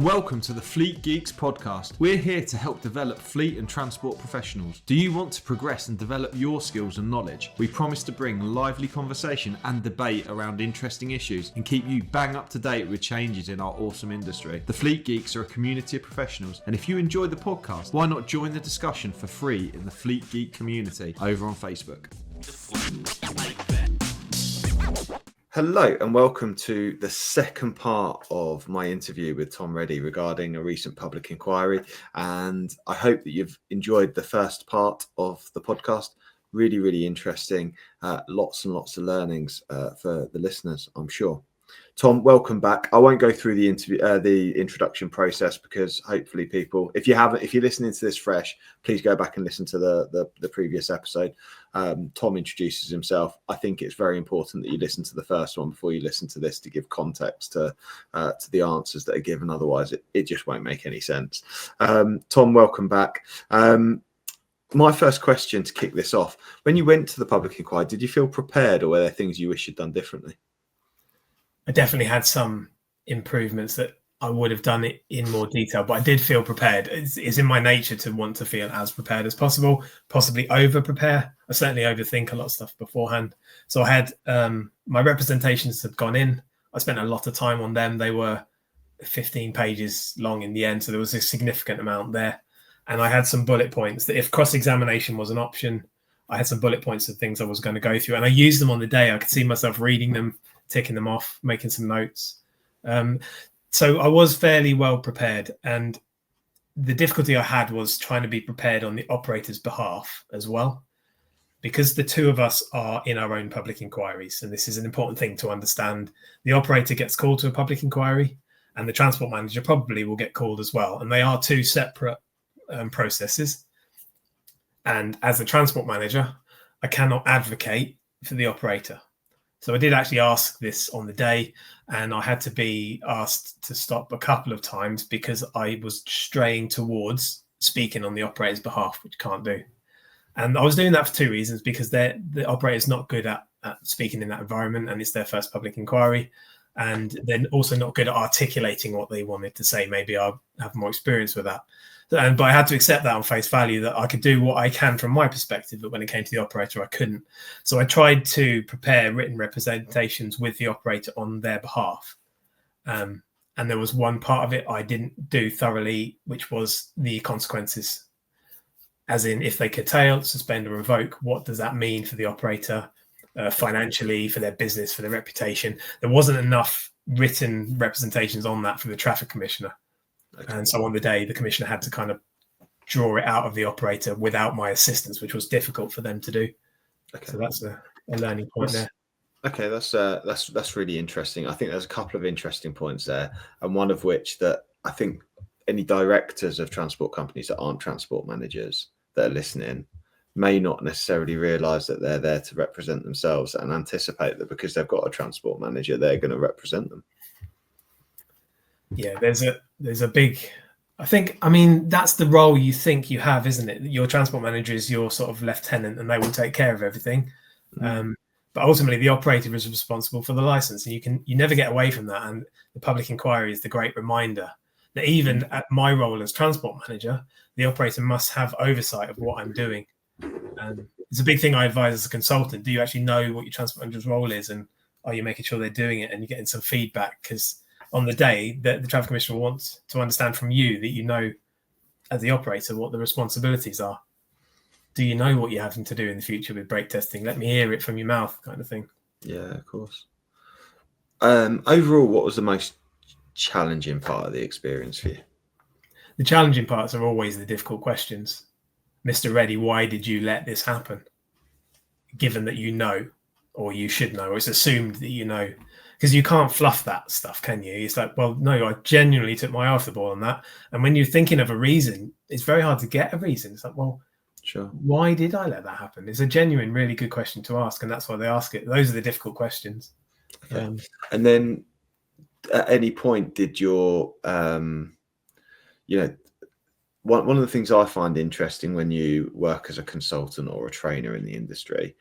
Welcome to the Fleet Geeks podcast. We're here to help develop fleet and transport professionals. Do you want to progress and develop your skills and knowledge? We promise to bring lively conversation and debate around interesting issues and keep you bang up to date with changes in our awesome industry. The Fleet Geeks are a community of professionals, and if you enjoy the podcast, why not join the discussion for free in the Fleet Geek community over on Facebook. Hello and welcome to the second part of my interview with Tom Reddy regarding a recent public inquiry, and I hope that you've enjoyed the first part of the podcast. Really interesting, lots and lots of learnings for the listeners, I'm sure. Tom, welcome back. I won't go through the interview, the introduction process, because hopefully people, if you're listening to this fresh, please go back and listen to the previous episode. Tom introduces himself. I think it's very important that you listen to the first one before you listen to this to give context to the answers that are given. Otherwise, it just won't make any sense. Tom, welcome back. My first question to kick this off: when you went to the public inquiry, did you feel prepared, or were there things you wish you'd done differently? I definitely had some improvements that I would have done it in more detail, but I did feel prepared. It's in my nature to want to feel as prepared as possible, possibly over-prepare. I certainly overthink a lot of stuff beforehand. So I had my representations had gone in. I spent a lot of time on them. They were 15 pages long in the end, so there was a significant amount there. And I had some bullet points that if cross-examination was an option, I had some bullet points of things I was going to go through. And I used them on the day. I could see myself reading them, ticking them off, making some notes. So I was fairly well prepared, and the difficulty I had was trying to be prepared on the operator's behalf as well, because the two of us are in our own public inquiries, and this is an important thing to understand. The operator gets called to a public inquiry, and the transport manager probably will get called as well, and they are two separate processes. And as the transport manager, I cannot advocate for the operator. So I did actually ask this on the day, and I had to be asked to stop a couple of times because I was straying towards speaking on the operator's behalf, which I can't do. And I was doing that for two reasons: because the operator's not good at speaking in that environment, and it's their first public inquiry, and they're also not good at articulating what they wanted to say. Maybe I'll have more experience with that. But I had to accept that on face value, that I could do what I can from my perspective, but when it came to the operator, I couldn't. So I tried to prepare written representations with the operator on their behalf. And there was one part of it I didn't do thoroughly, which was the consequences. As in, if they curtail, suspend, or revoke, what does that mean for the operator financially, for their business, for their reputation? There wasn't enough written representations on that from the traffic commissioner. Okay. And so on the day, the commissioner had to kind of draw it out of the operator without my assistance, which was difficult for them to do. Okay. So that's a learning point there. Okay, that's really interesting. I think there's a couple of interesting points there, and one of which that I think any directors of transport companies that aren't transport managers that are listening may not necessarily realise that they're there to represent themselves and anticipate that because they've got a transport manager, they're going to represent them. Yeah, there's a big, I mean, that's the role you think you have, isn't it? Your transport manager is your sort of lieutenant, and they will take care of everything. But ultimately, the operator is responsible for the license, and you never get away from that. And the public inquiry is the great reminder that even at my role as transport manager, the operator must have oversight of what I'm doing. And it's a big thing I advise as a consultant. Do you actually know what your transport manager's role is, and are you making sure they're doing it, and you're getting some feedback? Because on the day, the traffic commissioner wants to understand from you that you know, as the operator, what the responsibilities are. Do you know what you're having to do in the future with brake testing? Let me hear it from your mouth, kind of thing. Yeah, of course. Overall, what was the most challenging part of the experience for you? The challenging parts are always the difficult questions. Mr. Reddy, why did you let this happen? Given that you know, or you should know, or it's assumed that you know. Because you can't fluff that stuff, can you? It's like, well, no, I genuinely took my eye off the ball on that. And when you're thinking of a reason, it's very hard to get a reason. It's like, well, sure, why did I let that happen? It's a genuine, really good question to ask, and that's why they ask it. Those are the difficult questions. Okay. And then at any point did your, one of the things I find interesting when you work as a consultant or a trainer in the industry,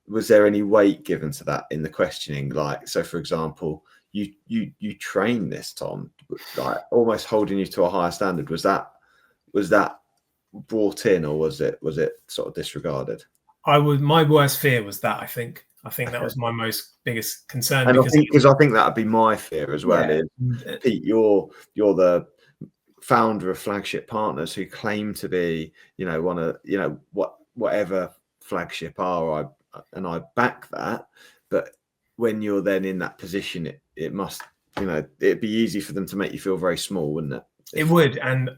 was there any weight given to that in the questioning? Like, so for example, you train this, Tom, like almost holding you to a higher standard. Was that brought in, or was it sort of disregarded? My worst fear was that. I think Okay. that was my biggest concern, and because I think that would be my fear as well. yeah. Is Pete, you're the founder of Flagship Partners, who claim to be, whatever Flagship are, I back that. But when you're then in that position, it must, it'd be easy for them to make you feel very small, wouldn't it? It would. And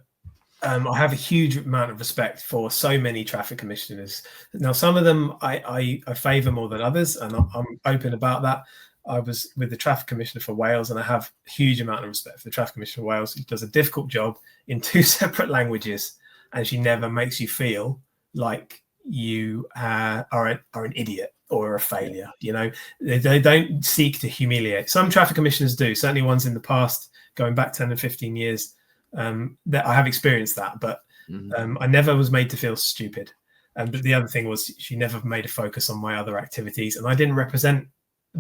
I have a huge amount of respect for so many traffic commissioners. Now, some of them I favour more than others, and I'm open about that. I was with the traffic commissioner for Wales, and I have a huge amount of respect for the traffic commissioner of Wales. He does a difficult job in 2 separate languages, and she never makes you feel like you are an idiot or a failure. They don't seek to humiliate. Some traffic commissioners do, certainly ones in the past, going back 10 and 15 years. That I have experienced that, but I never was made to feel stupid. But the other thing was, she never made a focus on my other activities, and I didn't represent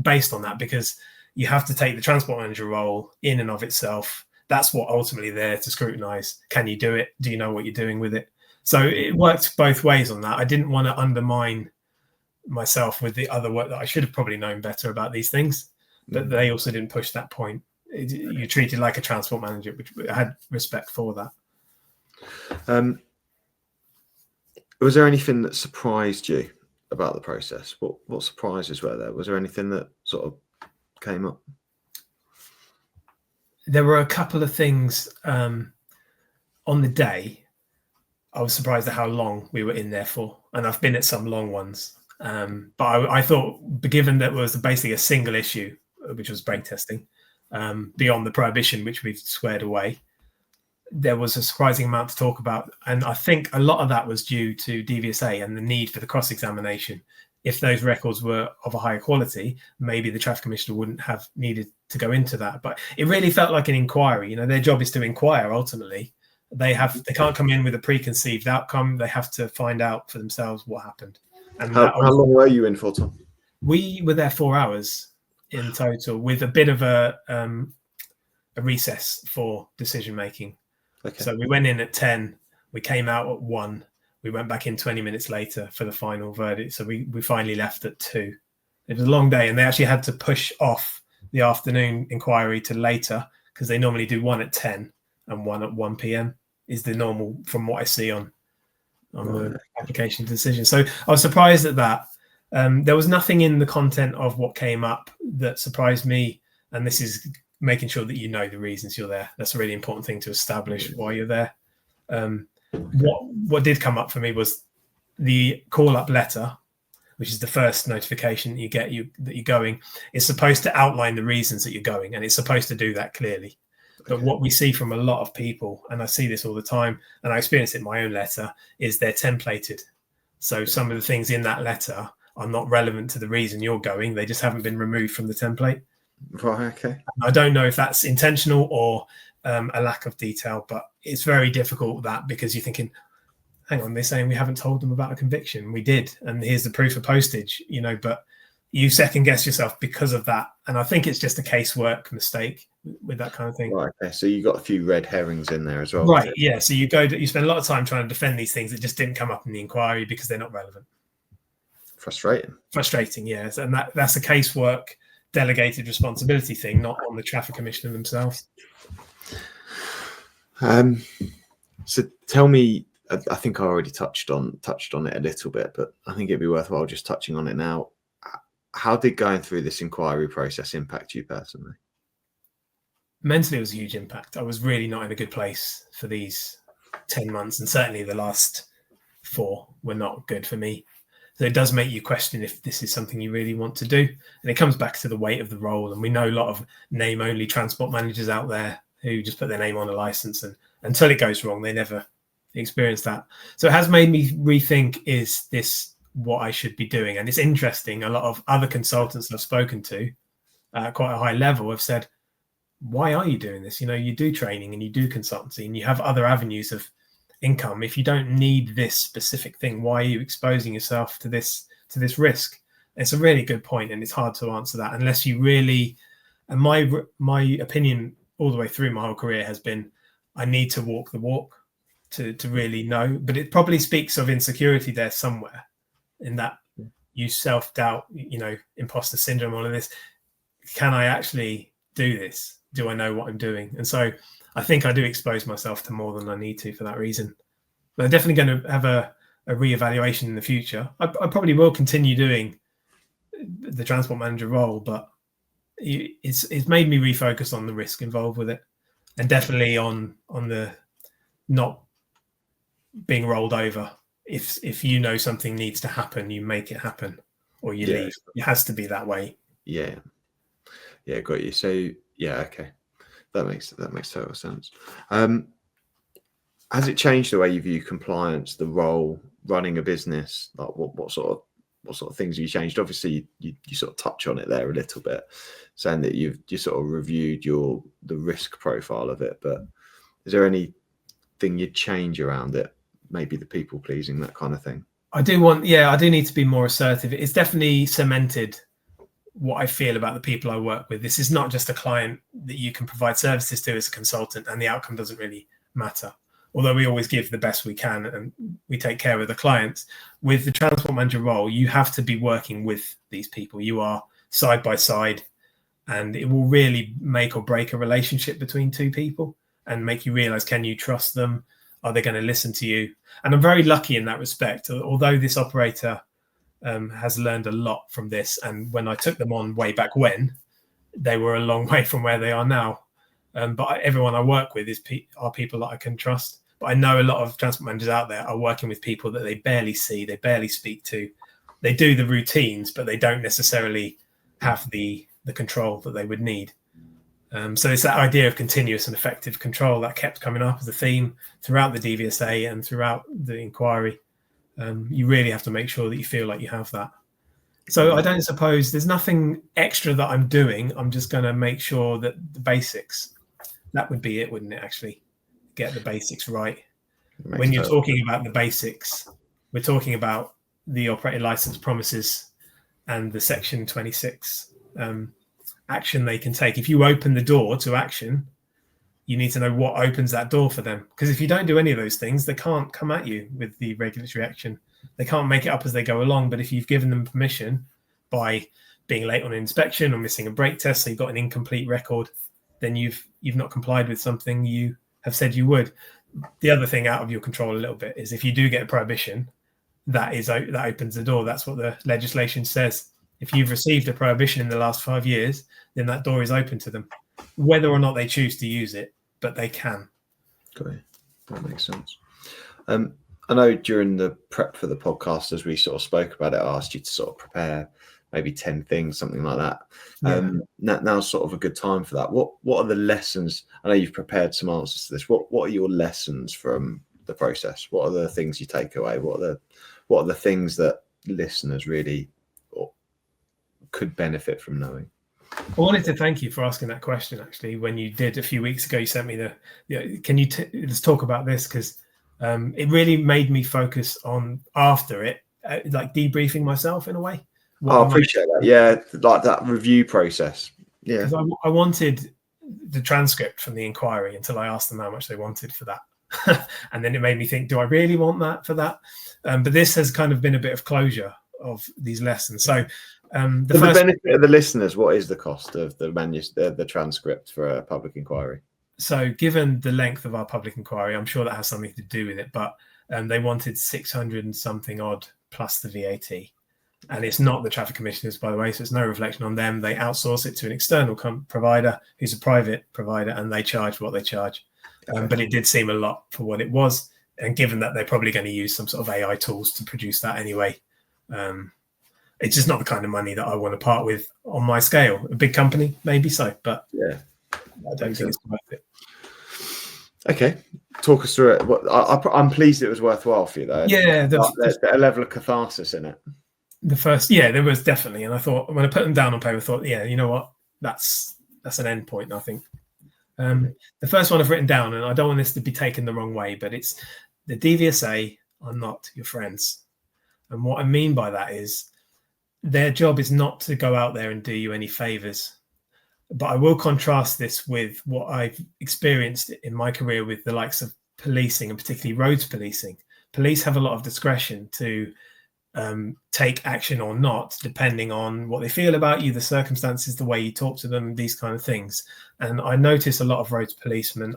based on that, because you have to take the transport manager role in and of itself. That's what ultimately they're there to scrutinize. Can you do it? Do you know what you're doing with it? So it worked both ways on that. I didn't want to undermine myself with the other work that I should have probably known better about these things, but they also didn't push that point. You're treated like a transport manager, which I had respect for that. Was there anything that surprised you about the process? What surprises were there? Was there anything that sort of came up? There were a couple of things on the day. I was surprised at how long we were in there for, and I've been at some long ones. But I thought, given that was basically a single issue, which was brake testing, beyond the prohibition, which we've squared away, there was a surprising amount to talk about. And I think a lot of that was due to DVSA and the need for the cross-examination. If those records were of a higher quality, maybe the traffic commissioner wouldn't have needed to go into that. But it really felt like an inquiry. Their job is to inquire ultimately. They can't come in with a preconceived outcome. They have to find out for themselves what happened. And how long were you in for, Tom? We were there 4 hours in total, with a bit of a recess for decision making. Okay. So we went in at 10, we came out at 1, we went back in 20 minutes later for the final verdict. So we finally left at 2. It was a long day, and they actually had to push off the afternoon inquiry to later, because they normally do 1 at 10 and 1 at 1 p.m. is the normal, from what I see on the application decision. So I was surprised at that. There was nothing in the content of what came up that surprised me, and this is making sure that you know the reasons you're there. That's a really important thing to establish why you're there. What did come up for me was the call-up letter, which is the first notification that you get that you're going. It's supposed to outline the reasons that you're going, and it's supposed to do that clearly. But what we see from a lot of people, and I see this all the time, and I experience it in my own letter, is they're templated. So some of the things in that letter are not relevant to the reason you're going. They just haven't been removed from the template. Right, okay. I don't know if that's intentional or a lack of detail, but it's very difficult because you're thinking, hang on, they're saying we haven't told them about a conviction. We did, and here's the proof of postage, but you second guess yourself because of that. And I think it's just a casework mistake with that kind of thing. Right, okay. So you got a few red herrings in there as well. Right, yeah. So you spend a lot of time trying to defend these things that just didn't come up in the inquiry because they're not relevant. Frustrating, yes. And that's a casework delegated responsibility thing, not on the traffic commissioner themselves. So tell me, I think I already touched on it a little bit, but I think it'd be worthwhile just touching on it now. How did going through this inquiry process impact you personally? Mentally, it was a huge impact. I was really not in a good place for these 10 months, and certainly the last 4 were not good for me. So it does make you question if this is something you really want to do. And it comes back to the weight of the role. And we know a lot of name-only transport managers out there who just put their name on a license, and until it goes wrong, they never experience that. So it has made me rethink, is this what I should be doing? And it's interesting, a lot of other consultants I've spoken to at quite a high level have said, why are you doing this? You do training and you do consultancy and you have other avenues of income. If you don't need this specific thing, why are you exposing yourself to this risk? It's a really good point, and it's hard to answer that unless you really And my opinion all the way through my whole career has been, I need to walk the walk to really know. But it probably speaks of insecurity there somewhere, in that you self-doubt, imposter syndrome, all of this. Can I actually do this? Do I know what I'm doing? And so I think I do expose myself to more than I need to for that reason. But I'm definitely going to have a reevaluation in the future. I probably will continue doing the transport manager role, but it's made me refocus on the risk involved with it, and definitely on the not being rolled over. If you know something needs to happen, you make it happen, or you leave. It has to be that way. Yeah, got you. So okay, that makes total sense. Has it changed the way you view compliance, the role, running a business? Like what sort of things have you changed? Obviously, you sort of touch on it there a little bit, saying that you sort of reviewed the risk profile of it. But is there anything you'd change around it? Maybe the people pleasing, that kind of thing. I do need to be more assertive. It's definitely cemented what I feel about the people I work with. This is not just a client that you can provide services to as a consultant, and the outcome doesn't really matter. Although we always give the best we can and we take care of the clients. With the transport manager role, you have to be working with these people. You are side by side, and it will really make or break a relationship between two people and make you realize, can you trust them? Are they going to listen to you? And I'm very lucky in that respect. Although this operator has learned a lot from this, and when I took them on way back when, they were a long way from where they are now. But everyone I work with are people that I can trust. But I know a lot of transport managers out there are working with people that they barely see, they barely speak to. They do the routines, but they don't necessarily have the control that they would need. So it's that idea of continuous and effective control that kept coming up as a theme throughout the DVSA and throughout the inquiry. You really have to make sure that you feel like you have that. So I don't suppose there's nothing extra that I'm doing. I'm just going to make sure that the basics, that would be it, wouldn't it, actually? Get the basics right. When you're talking about the basics, we're talking about the operating license promises and the section 26 action they can take. If you open the door to action, you need to know what opens that door for them. Because if you don't do any of those things, they can't come at you with the regulatory action. They can't make it up as they go along. But if you've given them permission by being late on an inspection or missing a brake test, so you've got an incomplete record, then you've not complied with something you have said you would. The other thing out of your control a little bit is if you do get a prohibition, that opens the door. That's what the legislation says. If you've received a prohibition in the last 5 years, then that door is open to them, whether or not they choose to use it, but they can. Great. That makes sense. I know during the prep for the podcast, as we sort of spoke about it, I asked you to sort of prepare maybe 10 things, something like that. Now's sort of a good time for that. What are the lessons? I know you've prepared some answers to this. What are your lessons from the process? What are the things you take away? What are the things that listeners really could benefit from knowing? I wanted to thank you for asking that question. Actually, when you did a few weeks ago, you sent me can you let's talk about this, because it really made me focus on after it, like debriefing myself in a way. I appreciate that. Yeah, like that review process. Yeah, because I wanted the transcript from the inquiry until I asked them how much they wanted for that, and then it made me think, do I really want that for that? But this has kind of been a bit of closure of these lessons. So the benefit of the listeners, what is the cost of the transcript for a public inquiry? So given the length of our public inquiry, I'm sure that has something to do with it, but they wanted 600 and something odd plus the VAT. And it's not the traffic commissioners, by the way, so it's no reflection on them. They outsource it to an external provider who's a private provider, and they charge what they charge. Okay. But it did seem a lot for what it was. And given that they're probably going to use some sort of AI tools to produce that anyway, it's just not the kind of money that I want to part with on my scale. A big company, maybe so, but yeah, I don't think it's worth it. Okay, talk us through it. I'm pleased it was worthwhile for you, though. Yeah, there's a level of catharsis in it. There was definitely, and I thought when I put them down on paper, I thought, yeah, you know what, that's an end point. I think the first one I've written down, and I don't want this to be taken the wrong way, but it's the DVSA are not your friends, and what I mean by that is their job is not to go out there and do you any favors. But I will contrast this with what I've experienced in my career with the likes of policing, and particularly roads policing. Police have a lot of discretion to take action or not, depending on what they feel about you, the circumstances, the way you talk to them, these kind of things. And I notice a lot of roads policemen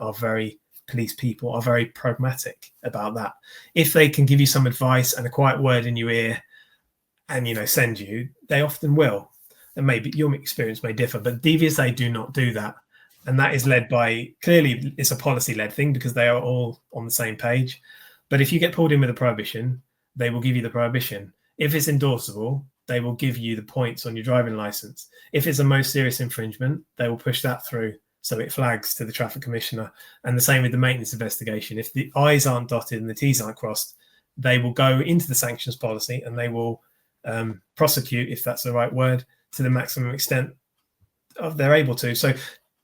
police people are very pragmatic about that. If they can give you some advice and a quiet word in your ear and, send you, they often will. And maybe your experience may differ, but DVSA do not do that. And that is led by, clearly it's a policy-led thing because they are all on the same page. But if you get pulled in with a prohibition, they will give you the prohibition. If it's endorsable, they will give you the points on your driving license. If it's a most serious infringement, they will push that through so it flags to the traffic commissioner. And the same with the maintenance investigation. If the I's aren't dotted and the T's aren't crossed, they will go into the sanctions policy and they will prosecute, if that's the right word, to the maximum extent they're able to. So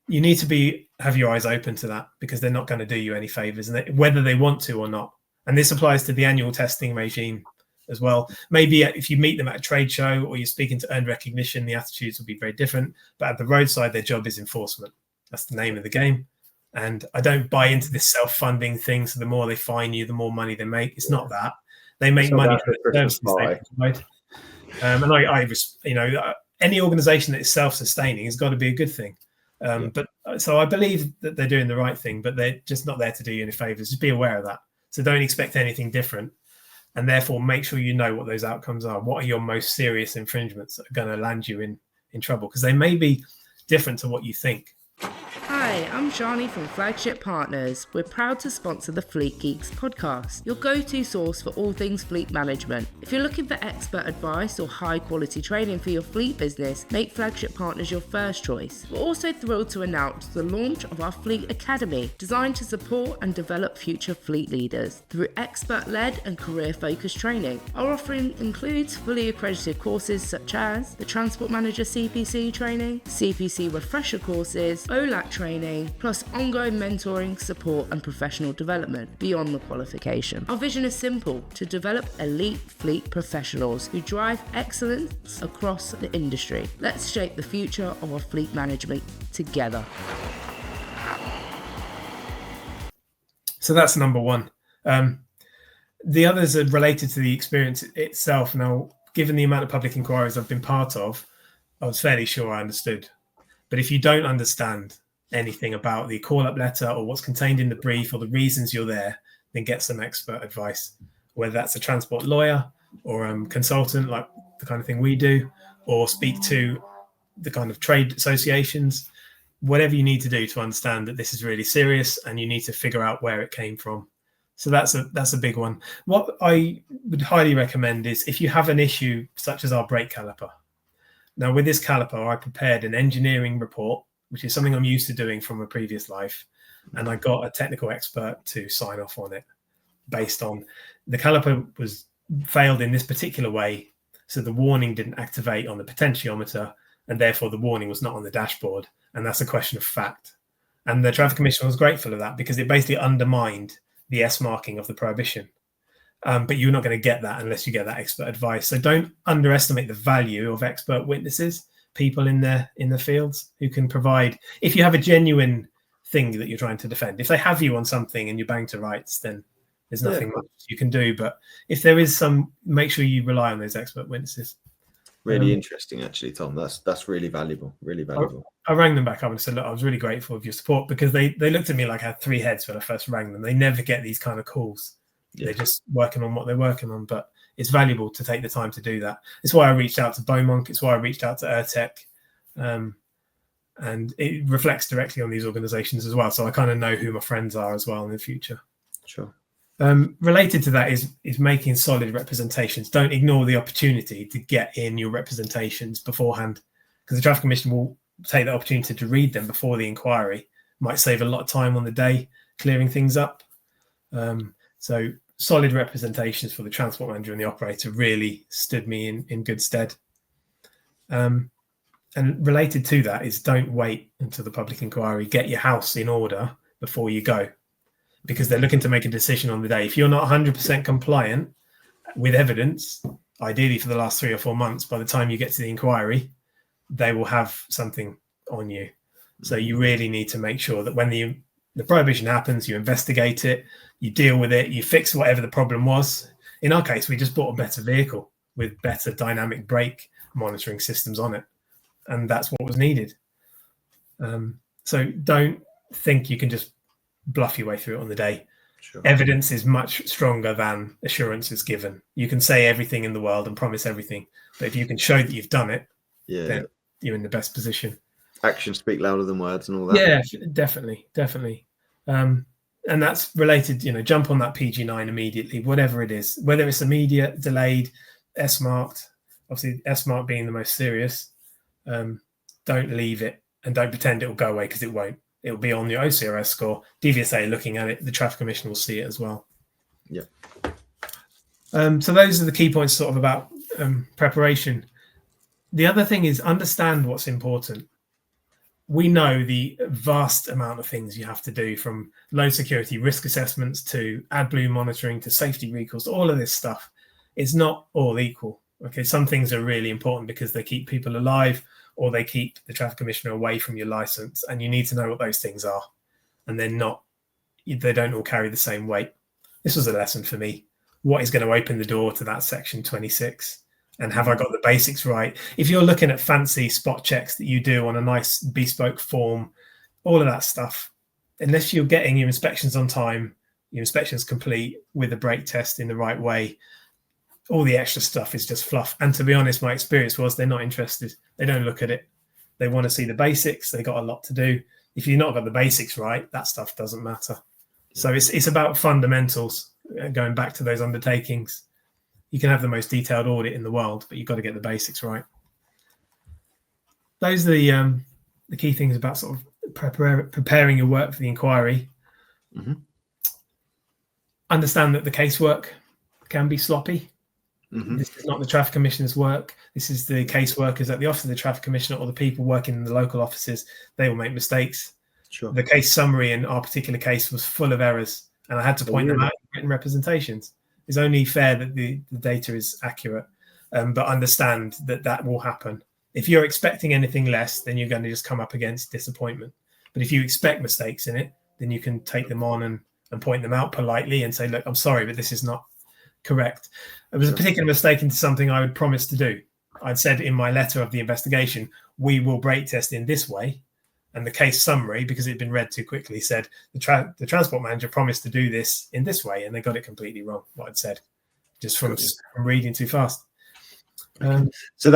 you need to have your eyes open to that, because they're not going to do you any favors, and whether they want to or not. And this applies to the annual testing regime as well. Maybe if you meet them at a trade show or you're speaking to earned recognition, the attitudes will be very different. But at the roadside, their job is enforcement. That's the name of the game. And I don't buy into this self-funding thing. So the more they fine you, the more money they make. It's not that. They make money for the services they provide. And any organization that is self-sustaining has got to be a good thing. But so I believe that they're doing the right thing, but they're just not there to do you any favors. Just be aware of that. So don't expect anything different. And therefore, make sure you know what those outcomes are. What are your most serious infringements that are going to land you in trouble? Because they may be different to what you think. Hi, I'm Shani from Flagship Partners. We're proud to sponsor the Fleet Geeks podcast, your go-to source for all things fleet management. If you're looking for expert advice or high-quality training for your fleet business, make Flagship Partners your first choice. We're also thrilled to announce the launch of our Fleet Academy, designed to support and develop future fleet leaders through expert-led and career-focused training. Our offering includes fully accredited courses such as the Transport Manager CPC training, CPC refresher courses, OLAT training, plus ongoing mentoring, support and professional development beyond the qualification. Our vision is simple: to develop elite fleet professionals who drive excellence across the industry. Let's shape the future of our fleet management together. So that's number one. The others are related to the experience itself. Now, given the amount of public inquiries I've been part of, I was fairly sure I understood. But if you don't understand anything about the call-up letter or what's contained in the brief or the reasons you're there, then get some expert advice, whether that's a transport lawyer or consultant, like the kind of thing we do, or speak to the kind of trade associations, whatever you need to do to understand that this is really serious and you need to figure out where it came from. So that's a big one. What I would highly recommend is, if you have an issue such as our brake caliper. Now, with this caliper, I prepared an engineering report, which is something I'm used to doing from a previous life. And I got a technical expert to sign off on it based on the caliper was failed in this particular way. So the warning didn't activate on the potentiometer, and therefore the warning was not on the dashboard. And that's a question of fact. And the traffic commissioner was grateful of that, because it basically undermined the S marking of the prohibition. But you're not going to get that unless you get that expert advice. So don't underestimate the value of expert witnesses, people in the fields who can provide, if you have a genuine thing that you're trying to defend. If they have you on something and you're banged to rights, then there's nothing much you can do. But if there is some, make sure you rely on those expert witnesses. Really interesting, actually, Tom. That's really valuable. Really valuable. I rang them back up and said, look, I was really grateful for your support, because they looked at me like I had three heads when I first rang them. They never get these kind of calls. Yeah. They're just working on what they're working on, but it's valuable to take the time to do that. It's why I reached out to Beaumont. It's why I reached out to Airtech. And it reflects directly on these organizations as well. So I kind of know who my friends are as well in the future. Sure. Related to that is making solid representations. Don't ignore the opportunity to get in your representations beforehand, because the traffic commission will take the opportunity to read them before the inquiry. Might save a lot of time on the day clearing things up. So solid representations for the transport manager and the operator really stood me in good stead. And related to that is, don't wait until the public inquiry. Get your house in order before you go, because they're looking to make a decision on the day. If you're not 100% compliant with evidence, ideally for the last 3 or 4 months, by the time you get to the inquiry, they will have something on you. So you really need to make sure that when the prohibition happens, you investigate it, you deal with it, you fix whatever the problem was. In our case, we just bought a better vehicle with better dynamic brake monitoring systems on it. And that's what was needed. So don't think you can just bluff your way through it on the day. Sure. Evidence is much stronger than assurances given. You can say everything in the world and promise everything, but if you can show that you've done it, then you're in the best position. Actions speak louder than words and all that. Yeah, definitely. And that's related, jump on that PG9 immediately, whatever it is, whether it's immediate, delayed, S-marked, obviously S-marked being the most serious. Don't leave it and don't pretend it will go away, because it won't. It'll be on your OCRS score. DVSA looking at it, the traffic commissioner will see it as well. Yeah. So those are the key points sort of about preparation. The other thing is understand what's important. We know the vast amount of things you have to do, from low security risk assessments to AdBlue monitoring to safety recalls, all of this stuff. It's not all equal. Okay, some things are really important because they keep people alive, or they keep the traffic commissioner away from your license, and you need to know what those things are. And they don't all carry the same weight. This was a lesson for me. What is going to open the door to that section 26? And have I got the basics right? If you're looking at fancy spot checks that you do on a nice bespoke form, all of that stuff, unless you're getting your inspections on time, your inspections complete with the brake test in the right way, all the extra stuff is just fluff. And to be honest, my experience was they're not interested. They don't look at it. They want to see the basics. They got a lot to do. If you've not got the basics right, that stuff doesn't matter. So it's about fundamentals, going back to those undertakings. You can have the most detailed audit in the world, but you've got to get the basics right. Those are the key things about sort of preparing your work for the inquiry. Mm-hmm. Understand that the casework can be sloppy. Mm-hmm. This is not the traffic commissioner's work. This is the caseworkers at the office of the traffic commissioner, or the people working in the local offices. They will make mistakes. Sure. The case summary in our particular case was full of errors, and I had to point them out in written representations. It's only fair that the data is accurate, but understand that will happen. If you're expecting anything less, then you're going to just come up against disappointment. But if you expect mistakes in it, then you can take them on and point them out politely and say, look, I'm sorry, but this is not correct. It was a particular mistake into something I would promise to do. I'd said in my letter of the investigation, we will brake test in this way. And the case summary, because it had been read too quickly, said the transport manager promised to do this in this way, and they got it completely wrong, what I'd said, just from reading too fast. So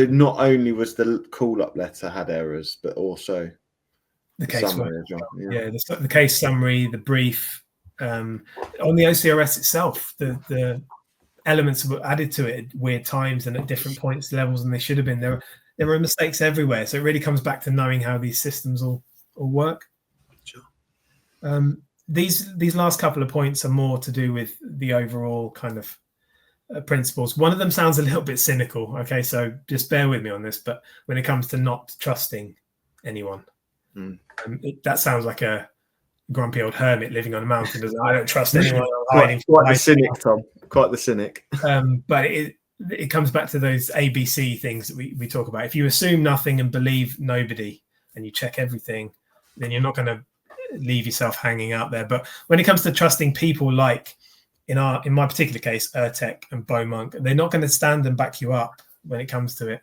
not only was the call-up letter had errors, but also the case summary as well. Yeah, the case summary, the brief, on the OCRS itself, the elements were added to it at weird times and at different points levels than they should have been. There were mistakes everywhere. So it really comes back to knowing how these systems all work. Sure. These last couple of points are more to do with the overall kind of principles. One of them sounds a little bit cynical. Okay, so just bear with me on this. But when it comes to not trusting anyone, that sounds like a grumpy old hermit living on a mountain. I don't trust anyone. Quite the cynic, Tom. Quite the cynic. But it comes back to those ABC things that we talk about. If you assume nothing and believe nobody, and you check everything, then you're not going to leave yourself hanging out there. But when it comes to trusting people, like in my particular case, Urtec and Beaumonk, they're not going to stand and back you up when it comes to it,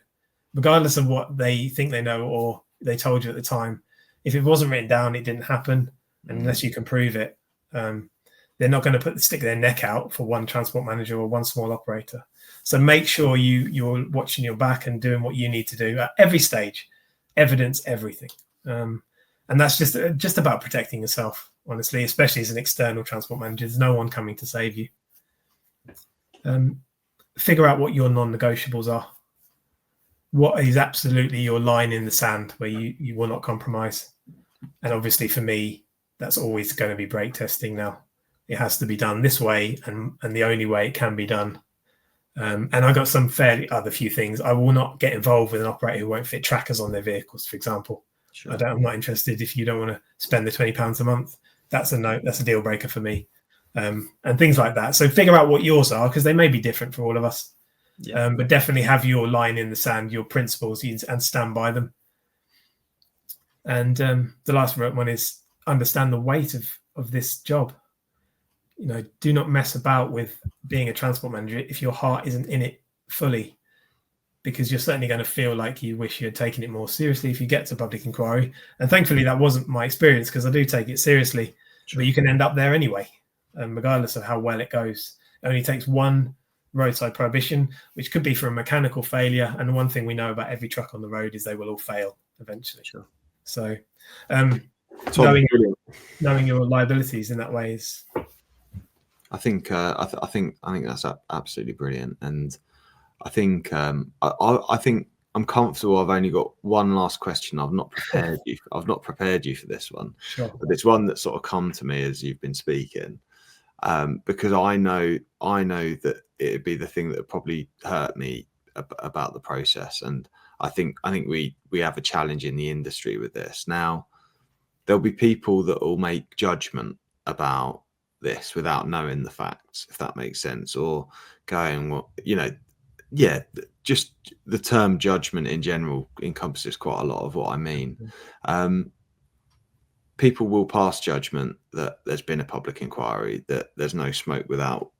regardless of what they think they know or they told you at the time. If it wasn't written down, it didn't happen, unless you can prove it. They're not going to stick their neck out for one transport manager or one small operator. So make sure you're watching your back and doing what you need to do at every stage. Evidence everything. And that's just about protecting yourself, honestly, especially as an external transport manager. There's no one coming to save you. Figure out what your non-negotiables are. What is absolutely your line in the sand where you will not compromise. And obviously for me, that's always going to be brake testing now. It has to be done this way and the only way it can be done. And I got some fairly other few things. I will not get involved with an operator who won't fit trackers on their vehicles, for example. Sure. I'm not interested. If you don't want to spend the £20 a month, that's a deal breaker for me. And things like that. So figure out what yours are, because they may be different for all of us. Yeah. But definitely have your line in the sand, your principles, and stand by them. And the last one is understand the weight of this job. Do not mess about with being a transport manager if your heart isn't in it fully, because you're certainly going to feel like you wish you had taken it more seriously if you get to public inquiry. And thankfully, that wasn't my experience, because I do take it seriously. Sure. But you can end up there anyway, regardless of how well it goes. It only takes one roadside prohibition, which could be for a mechanical failure. And the one thing we know about every truck on the road is they will all fail eventually. Sure. So knowing your liabilities in that way is... I think that's absolutely brilliant. And I think I think I'm comfortable. I've only got one last question. I've not prepared you. I've not prepared you for this one. Sure. But it's one that sort of come to me as you've been speaking, because I know that it'd be the thing that would probably hurt me about the process. And I think we have a challenge in the industry with this. Now, there'll be people that will make judgment about this without knowing the facts, if that makes sense, or going, well, just the term judgment in general encompasses quite a lot of what I mean. People will pass judgment that there's been a public inquiry, that there's no smoke without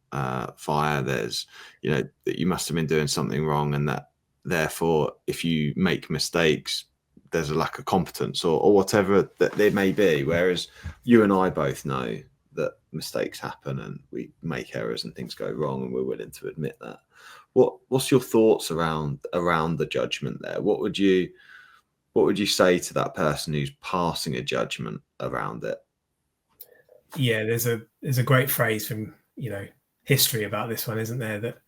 fire, there's, that you must have been doing something wrong, and that therefore if you make mistakes, there's a lack of competence or whatever that there may be. Whereas you and I both know that mistakes happen and we make errors and things go wrong, and we're willing to admit that. What's your thoughts around the judgment there? What would you say to that person who's passing a judgment around it? Yeah, there's a great phrase from history about this one, isn't there? That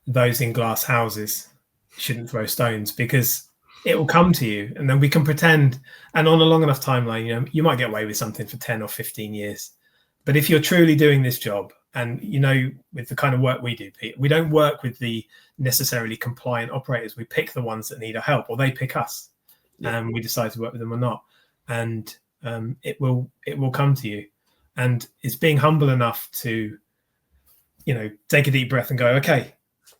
those in glass houses shouldn't throw stones, because it will come to you, and then we can pretend. And on a long enough timeline, you might get away with something for 10 or 15 years. But if you're truly doing this job, and with the kind of work we do, Pete, we don't work with the necessarily compliant operators. We pick the ones that need our help, or they pick us, and we decide to work with them or not. And it will come to you. And it's being humble enough to, take a deep breath and go, okay,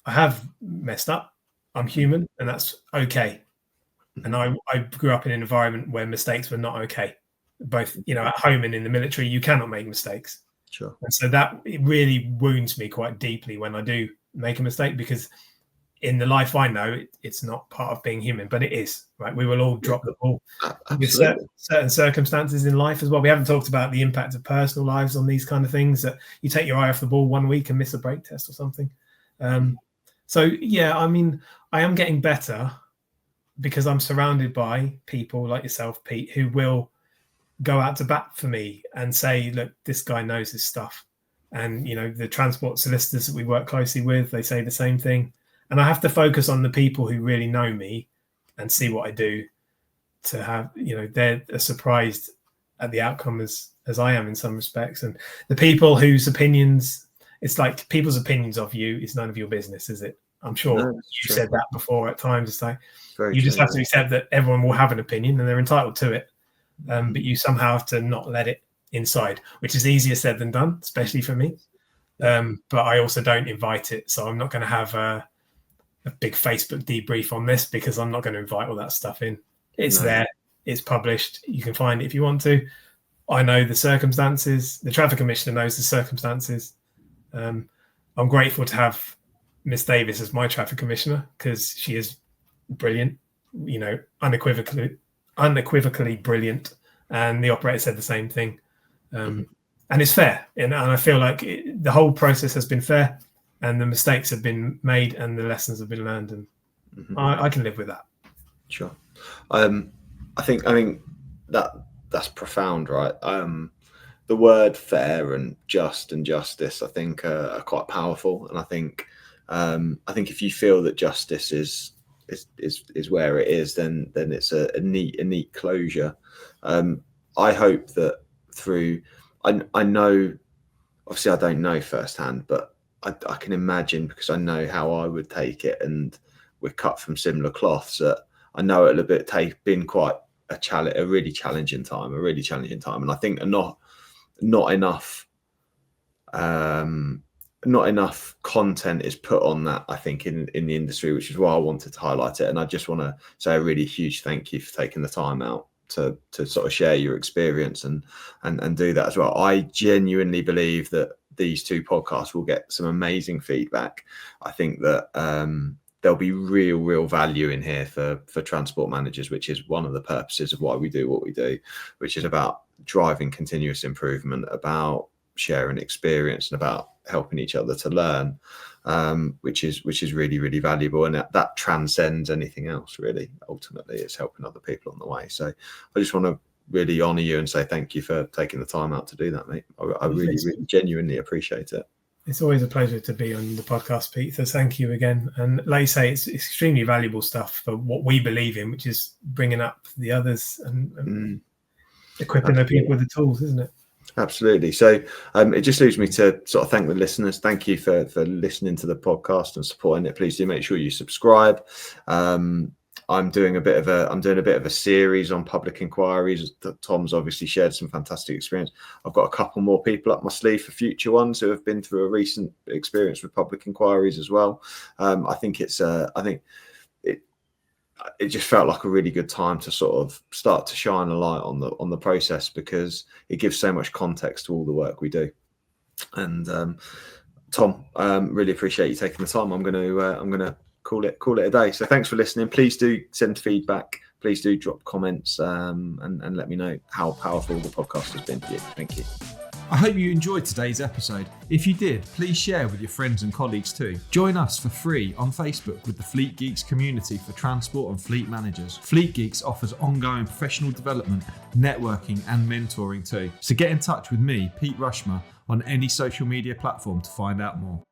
I have messed up. I'm human, and that's okay. And I grew up in an environment where mistakes were not okay. Both, at home and in the military, you cannot make mistakes. Sure. And so it really wounds me quite deeply when I do make a mistake, because in the life I know, it's not part of being human, but it is, right? We will all drop the ball. With certain circumstances in life as well. We haven't talked about the impact of personal lives on these kind of things, that you take your eye off the ball 1 week and miss a brake test or something. So, yeah, I mean, I am getting better because I'm surrounded by people like yourself, Pete, who will go out to bat for me and say, look, this guy knows his stuff. And, the transport solicitors that we work closely with, they say the same thing. And I have to focus on the people who really know me and see what I do, to have, they're as surprised at the outcome as I am in some respects. And the people whose opinions, it's like people's opinions of you is none of your business, is it? I'm sure you said that before at times. It's like, you just have to accept that everyone will have an opinion and they're entitled to it. But you somehow have to not let it inside, which is easier said than done, especially for me. But I also don't invite it. So I'm not going to have a big Facebook debrief on this, because I'm not going to invite all that stuff in. It's there. It's published. You can find it if you want to. I know the circumstances. The traffic commissioner knows the circumstances. I'm grateful to have Miss Davis as my traffic commissioner, because she is brilliant, unequivocally brilliant. And the operator said the same thing. And it's fair. And I feel like the whole process has been fair, and the mistakes have been made and the lessons have been learned. And I can live with that. Sure. I think that's profound, right? The word fair and just and justice, I think, are quite powerful. And I think if you feel that justice is where it is, then it's a neat closure. I hope that through, I know, obviously I don't know firsthand, but I can imagine, because I know how I would take it, and we're cut from similar cloths, that I know it'll been quite a really challenging time, and I think not enough content is put on that, I think, in the industry, which is why I wanted to highlight it. And I just want to say a really huge thank you for taking the time out to sort of share your experience and do that as well. I genuinely believe that these two podcasts will get some amazing feedback. I think that there'll be real value in here for transport managers, which is one of the purposes of why we do what we do, which is about driving continuous improvement, about sharing experience, and about helping each other to learn, which is really valuable, and that transcends anything else. Really, ultimately, it's helping other people on the way. So I just want to really honor you and say thank you for taking the time out to do that, mate. I really genuinely appreciate it. It's always a pleasure to be on the podcast, Pete. So thank you again. And like you say, it's extremely valuable stuff for what we believe in, which is bringing up the others and equipping the people with the tools, isn't it? Absolutely. So it just leaves me to sort of thank the listeners. Thank you for listening to the podcast and supporting it. Please do make sure you subscribe. I'm doing a bit of a series on public inquiries. Tom's obviously shared some fantastic experience. I've got a couple more people up my sleeve for future ones who have been through a recent experience with public inquiries as well. I think it just felt like a really good time to sort of start to shine a light on the process, because it gives so much context to all the work we do. And Tom, really appreciate you taking the time. I'm gonna call it a day. So thanks for listening. Please do send feedback. Please do drop comments and let me know how powerful the podcast has been for you. Thank you. I hope you enjoyed today's episode. If you did, please share with your friends and colleagues too. Join us for free on Facebook with the Fleet Geeks community for transport and fleet managers. Fleet Geeks offers ongoing professional development, networking and mentoring too. So get in touch with me, Pete Rushmer, on any social media platform to find out more.